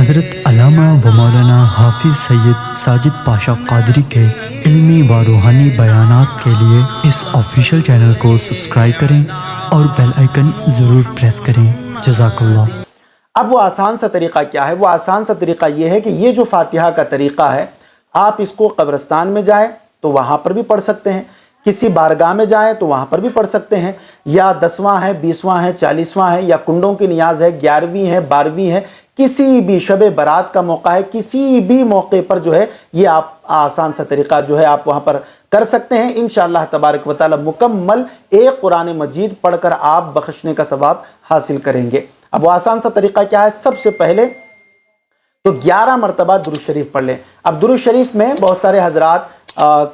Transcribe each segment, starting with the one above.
حضرت علامہ و مولانا حافظ سید ساجد پاشا قادری کے علمی و روحانی بیانات کے لیے اس آفیشیل چینل کو سبسکرائب کریں اور بیل آئیکن ضرور پریس کریں۔ جزاک اللہ۔ اب وہ آسان سا طریقہ کیا ہے؟ وہ آسان سا طریقہ یہ ہے کہ یہ جو فاتحہ کا طریقہ ہے، آپ اس کو قبرستان میں جائیں تو وہاں پر بھی پڑھ سکتے ہیں، کسی بارگاہ میں جائیں تو وہاں پر بھی پڑھ سکتے ہیں، یا 10واں ہے، 20واں ہے، 40واں ہے، یا کنڈوں کی نیاز ہے، 11ویں ہے، 12ویں ہے، کسی بھی شب برات کا موقع ہے، کسی بھی موقع پر جو ہے یہ آپ آسان سا طریقہ جو ہے آپ وہاں پر کر سکتے ہیں۔ انشاءاللہ تبارک و تعالی مکمل ایک قرآن مجید پڑھ کر آپ بخشنے کا ثواب حاصل کریں گے۔ اب وہ آسان سا طریقہ کیا ہے؟ سب سے پہلے تو 11 مرتبہ درود شریف پڑھ لیں۔ اب درود شریف میں بہت سارے حضرات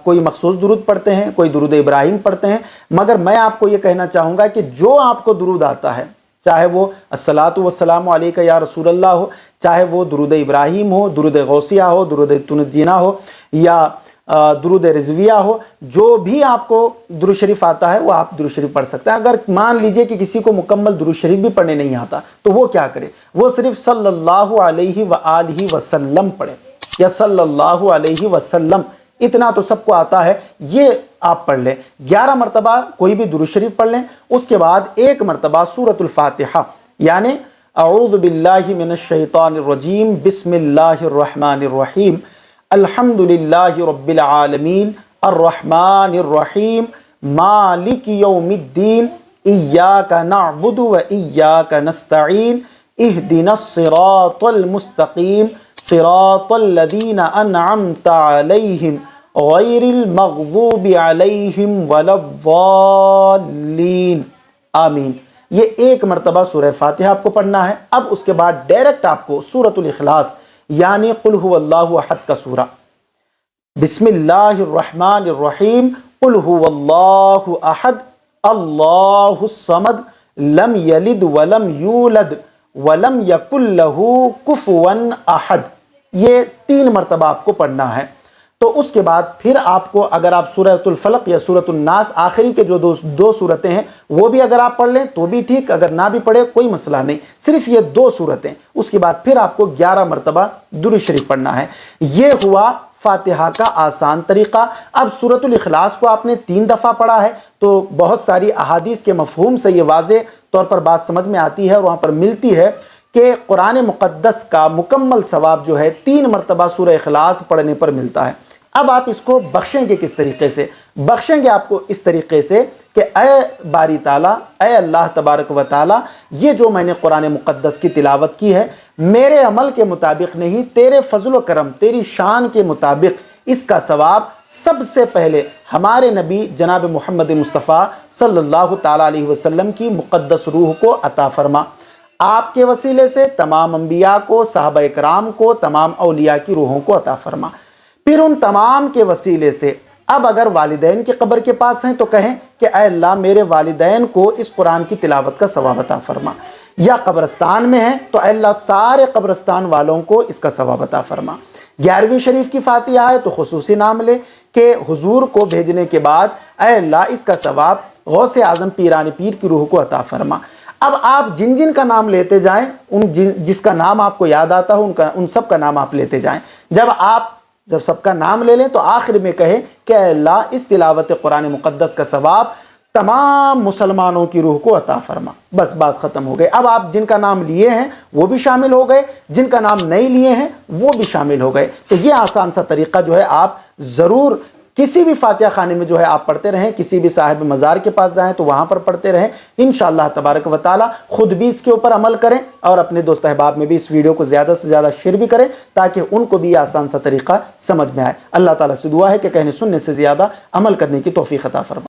کوئی مخصوص درود پڑھتے ہیں، کوئی درود ابراہیم پڑھتے ہیں، مگر میں آپ کو یہ کہنا چاہوں گا کہ جو آپ کو درود آتا ہے، چاہے وہ الصلاۃ والسلام علیک یا رسول اللہ ہو، چاہے وہ درود ابراہیم ہو، درود غوثیہ ہو، درود تنجینا ہو، یا درود رضویہ ہو، جو بھی آپ کو درود شریف آتا ہے وہ آپ درود شریف پڑھ سکتے ہیں۔ اگر مان لیجئے کہ کسی کو مکمل درود شریف بھی پڑھنے نہیں آتا تو وہ کیا کرے؟ وہ صرف صلی اللہ علیہ وآلہ وسلم پڑھے، یا صلی اللہ علیہ وسلم، اتنا تو سب کو آتا ہے، یہ آپ پڑھ لیں۔ 11 مرتبہ کوئی بھی درود شریف پڑھ لیں، اس کے بعد ایک مرتبہ سورۃ الفاتحہ، یعنی اعوذ باللہ من الشیطان الرجیم، بسم اللہ الرحمن الرحیم، الحمدللہ رب العالمین، الرحمن الرحیم، مالک یوم الدین، ایاک نعبد و ایاک نستعین، اہدنا الصراط المستقیم، صراط الذین انعمت علیہم غیر المغضوب علیہم ولا الضالین، آمین۔ یہ ایک مرتبہ سورہ فاتحہ آپ کو پڑھنا ہے۔ اب اس کے بعد ڈائریکٹ آپ کو سورۃ الاخلاص یعنی قل هو اللہ احد کا سورہ، بسم اللہ الرحمن الرحیم، قل هو اللہ احد اللہ الصمد لم یلد ولم یولد ولم یکن لہ کفوا احد، یہ 3 مرتبہ آپ کو پڑھنا ہے۔ تو اس کے بعد پھر آپ کو اگر آپ سورۃ الفلق یا سورۃ الناس آخری کے جو دو صورتیں ہیں وہ بھی اگر آپ پڑھ لیں تو بھی ٹھیک، اگر نہ بھی پڑھے کوئی مسئلہ نہیں، صرف یہ 2 صورتیں، اس کے بعد پھر آپ کو 11 مرتبہ درود شریف پڑھنا ہے۔ یہ ہوا فاتحہ کا آسان طریقہ۔ اب سورۃ الاخلاص کو آپ نے 3 دفعہ پڑھا ہے تو بہت ساری احادیث کے مفہوم سے یہ واضح طور پر بات سمجھ میں آتی ہے اور وہاں پر ملتی ہے کہ قرآن مقدس کا مکمل ثواب جو ہے 3 مرتبہ سورہ اخلاص پڑھنے پر ملتا ہے۔ اب آپ اس کو بخشیں گے کس طریقے سے؟ بخشیں گے آپ کو اس طریقے سے کہ اے باری تعالیٰ، اے اللہ تبارک و تعالیٰ، یہ جو میں نے قرآن مقدس کی تلاوت کی ہے میرے عمل کے مطابق نہیں، تیرے فضل و کرم، تیری شان کے مطابق اس کا ثواب سب سے پہلے ہمارے نبی جناب محمد مصطفیٰ صلی اللہ تعالیٰ علیہ وسلم کی مقدس روح کو عطا فرما۔ آپ کے وسیلے سے تمام انبیاء کو، صحابہ کرام کو، تمام اولیاء کی روحوں کو عطا فرما۔ پھر ان تمام کے وسیلے سے اب اگر والدین کی قبر کے پاس ہیں تو کہیں کہ اے اللہ میرے والدین کو اس قرآن کی تلاوت کا ثواب عطا فرما، یا قبرستان میں ہیں تو اے اللہ سارے قبرستان والوں کو اس کا ثواب عطا فرما۔ 11ویں شریف کی فاتحہ ہے تو خصوصی نام لے کہ حضور کو بھیجنے کے بعد اے اللہ اس کا ثواب غوث اعظم پیران پیر کی روح کو عطا فرما۔ اب آپ جن جن کا نام لیتے جائیں، جس کا نام آپ کو یاد آتا ہو ان سب کا نام آپ لیتے جائیں۔ جب سب کا نام لے لیں تو آخر میں کہیں کہ اے اللہ اس تلاوت قرآن مقدس کا ثواب تمام مسلمانوں کی روح کو عطا فرما۔ بس بات ختم ہو گئی۔ اب آپ جن کا نام لیے ہیں وہ بھی شامل ہو گئے، جن کا نام نہیں لیے ہیں وہ بھی شامل ہو گئے۔ تو یہ آسان سا طریقہ جو ہے آپ ضرور کسی بھی فاتحہ خانے میں جو ہے آپ پڑھتے رہیں، کسی بھی صاحب مزار کے پاس جائیں تو وہاں پر پڑھتے رہیں۔ انشاءاللہ تبارک و تعالی خود بھی اس کے اوپر عمل کریں اور اپنے دوست احباب میں بھی اس ویڈیو کو زیادہ سے زیادہ شیئر بھی کریں تاکہ ان کو بھی یہ آسان سا طریقہ سمجھ میں آئے۔ اللہ تعالیٰ سے دعا ہے کہ کہنے سننے سے زیادہ عمل کرنے کی توفیق عطا فرمائے۔